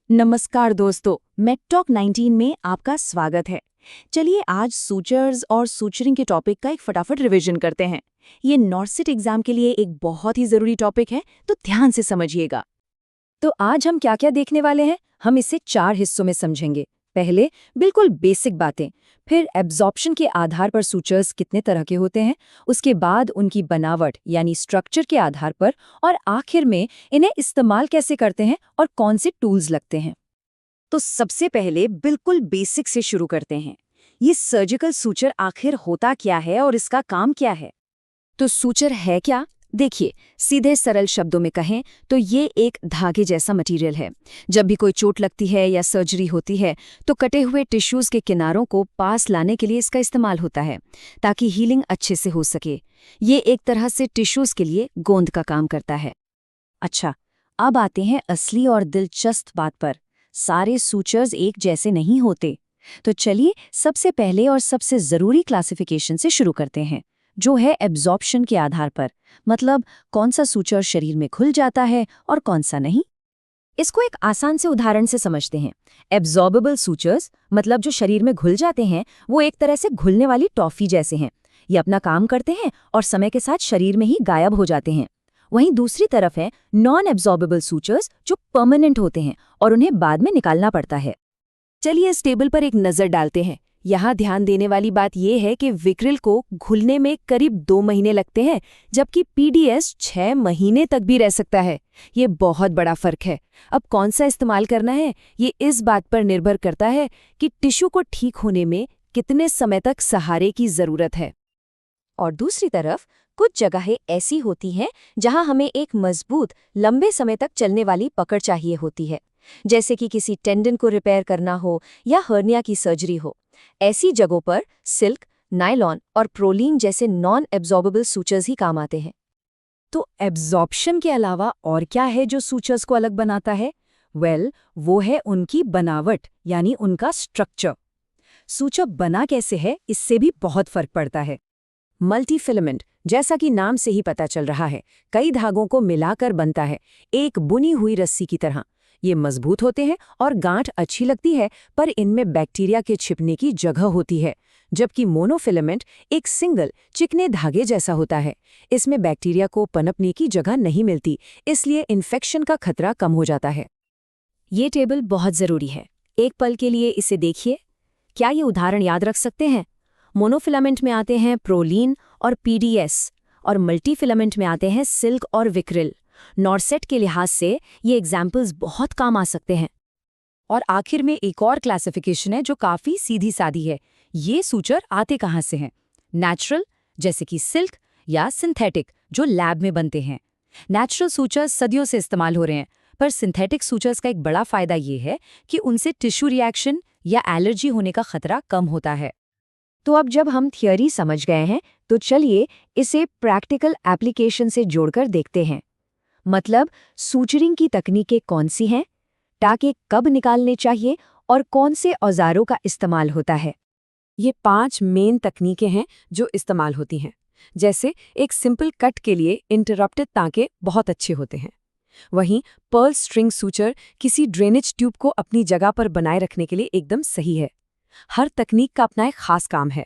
नमस्कार दोस्तों, मेटटॉक 19 में आपका स्वागत है। चलिए आज सूचर्स और सूचरिंग के टॉपिक का एक फटाफट रिवीजन करते हैं। ये नॉर्सिट एग्जाम के लिए एक बहुत ही जरूरी टॉपिक है, तो ध्यान से समझिएगा। तो आज हम क्या-क्या देखने वाले हैं? हम इसे 4 हिस्सों में समझेंगे। पहले बिल्कुल बेसिक बातें, फिर एब्जॉर्प्शन के आधार पर सूचर्स कितने तरह के होते हैं, उसके बाद उनकी बनावट यानी स्ट्रक्चर के आधार पर, और आखिर में इन्हें इस्तेमाल कैसे करते हैं और कौन से टूल्स लगते हैं। तो सबसे पहले बिल्कुल बेसिक से शुरू करते हैं। ये सर्जिकल सूचर आखिर होता क्या है और इसका काम क्या है? तो सूचर है क्या? देखिए, सीधे सरल शब्दों में कहें तो ये एक धागे जैसा मटेरियल है। जब भी कोई चोट लगती है या सर्जरी होती है तो कटे हुए टिश्यूज के किनारों को पास लाने के लिए इसका इस्तेमाल होता है, ताकि हीलिंग अच्छे से हो सके। ये एक तरह से टिश्यूज के लिए गोंद का काम करता है। अच्छा, अब आते हैं असली और दिलचस्प बात पर। सारे सूचर्स एक जैसे नहीं होते। तो चलिए सबसे पहले और सबसे जरूरी क्लासिफिकेशन से शुरू करते हैं, जो है एब्जॉर्प्शन के आधार पर। मतलब कौन सा सूचर शरीर में घुल जाता है और कौन सा नहीं। इसको एक आसान से उदाहरण से समझते हैं। एब्जॉर्बेबल सूचर्स मतलब जो शरीर में घुल जाते हैं, वो एक तरह से घुलने वाली टॉफी जैसे हैं। ये अपना काम करते हैं और समय के साथ शरीर में ही गायब हो जाते हैं। वहीं दूसरी तरफ है नॉन एब्जॉर्बेबल सूचर्स, जो परमानेंट होते हैं और उन्हें बाद में निकालना पड़ता है। चलिए इस टेबल पर एक नजर डालते हैं। यहाँ ध्यान देने वाली बात यह है कि विक्रिल को घुलने में करीब 2 महीने लगते हैं, जबकि पीडीएस 6 महीने तक भी रह सकता है। ये बहुत बड़ा फर्क है। अब कौन सा इस्तेमाल करना है, ये इस बात पर निर्भर करता है कि टिश्यू को ठीक होने में कितने समय तक सहारे की जरूरत है। और दूसरी तरफ कुछ जगहें ऐसी होती हैं जहां हमें एक मजबूत, लंबे समय तक चलने वाली पकड़ चाहिए होती है, जैसे कि किसी टेंडन को रिपेयर करना हो या हर्निया की सर्जरी हो। ऐसी जगहों पर सिल्क, नायलॉन और प्रोलीन जैसे नॉन एब्जॉर्बेबल सूचर्स ही काम आते हैं। तो एब्जॉर्प्शन के अलावा और क्या है जो सूचर्स को अलग बनाता है? वो है उनकी बनावट, यानी उनका स्ट्रक्चर। सूचर बना कैसे है, इससे भी बहुत फर्क पड़ता है। मल्टीफिलामेंट, जैसा कि नाम से ही पता चल रहा है, कई धागों को मिलाकर बनता है, एक बुनी हुई रस्सी की तरह। ये मजबूत होते हैं और गांठ अच्छी लगती है, पर इनमें बैक्टीरिया के छिपने की जगह होती है। जबकि मोनोफिलामेंट एक सिंगल, चिकने धागे जैसा होता है। इसमें बैक्टीरिया को पनपने की जगह नहीं मिलती, इसलिए इन्फेक्शन का खतरा कम हो जाता है। ये टेबल बहुत जरूरी है। एक पल के लिए इसे देखिए। क्या ये उदाहरण याद रख सकते हैं? मोनोफिलामेंट में आते हैं प्रोलीन और पीडीएस, और मल्टीफिलामेंट में आते हैं सिल्क और विक्रिल। नॉर्सेट के लिहाज से ये एग्जाम्पल्स बहुत काम आ सकते हैं। और आखिर में एक और क्लासिफिकेशन है जो काफी सीधी सादी है। ये सूचर आते कहाँ से हैं? नेचुरल, जैसे कि सिल्क, या सिंथेटिक, जो लैब में बनते हैं। नेचुरल सूचर्स सदियों से इस्तेमाल हो रहे हैं, पर सिंथेटिक सूचर्स का एक बड़ा फायदा ये है कि उनसे टिश्यू रिएक्शन या एलर्जी होने का खतरा कम होता है। तो अब जब हम थियोरी समझ गए हैं, तो चलिए इसे प्रैक्टिकल एप्लीकेशन से जोड़कर देखते हैं। मतलब सूचरिंग की तकनीकें कौन सी हैं, टाके कब निकालने चाहिए और कौन से औजारों का इस्तेमाल होता है। ये 5 मेन तकनीकें हैं जो इस्तेमाल होती हैं। जैसे एक सिंपल कट के लिए इंटरप्टेड टाँके बहुत अच्छे होते हैं। वहीं पर्ल स्ट्रिंग सूचर किसी ड्रेनेज ट्यूब को अपनी जगह पर बनाए रखने के लिए एकदम सही है। हर तकनीक का अपना एक खास काम है।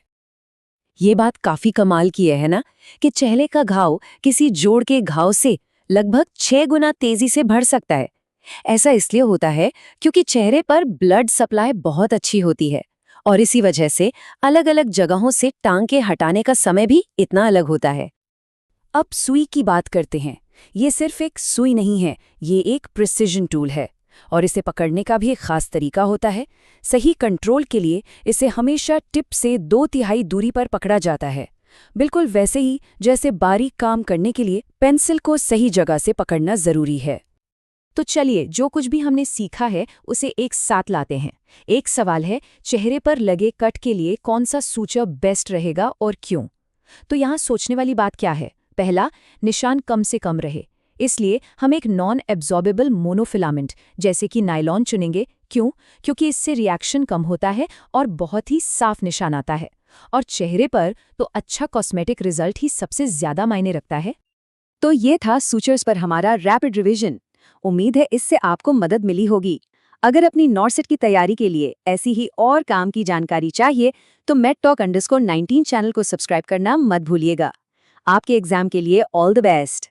ये बात काफी कमाल की है ना, कि चेहरे का घाव किसी जोड़ के घाव से लगभग 6 गुना तेजी से बढ़ सकता है। ऐसा इसलिए होता है क्योंकि चेहरे पर ब्लड सप्लाई बहुत अच्छी होती है, और इसी वजह से अलग अलग जगहों से टांग के हटाने का समय भी इतना अलग होता है। अब सुई की बात करते हैं। ये सिर्फ एक सुई नहीं है, ये एक प्रिसिजन टूल है, और इसे पकड़ने का भी एक खास तरीका होता है। सही कंट्रोल के लिए इसे हमेशा टिप से 2/3 दूरी पर पकड़ा जाता है, बिल्कुल वैसे ही जैसे बारीक काम करने के लिए पेंसिल को सही जगह से पकड़ना जरूरी है। तो चलिए जो कुछ भी हमने सीखा है उसे एक साथ लाते हैं। एक सवाल है, चेहरे पर लगे कट के लिए कौन सा सूचर बेस्ट रहेगा और क्यों? तो यहाँ सोचने वाली बात क्या है? पहला, निशान कम से कम रहे, इसलिए हम एक नॉन एब्जॉर्बेबल मोनोफिलामेंट जैसे कि नायलॉन चुनेंगे। क्यों? क्योंकि इससे रिएक्शन कम होता है और बहुत ही साफ निशान आता है। और चेहरे पर तो अच्छा कॉस्मेटिक रिजल्ट ही सबसे ज्यादा मायने रखता है। तो ये था सूचर्स पर हमारा रैपिड रिवीजन। उम्मीद है इससे आपको मदद मिली होगी। अगर अपनी नॉर्सेट की तैयारी के लिए ऐसी ही और काम की जानकारी चाहिए तो medtalk_19 चैनल को सब्सक्राइब करना मत भूलिएगा। आपके एग्जाम के लिए ऑल द बेस्ट।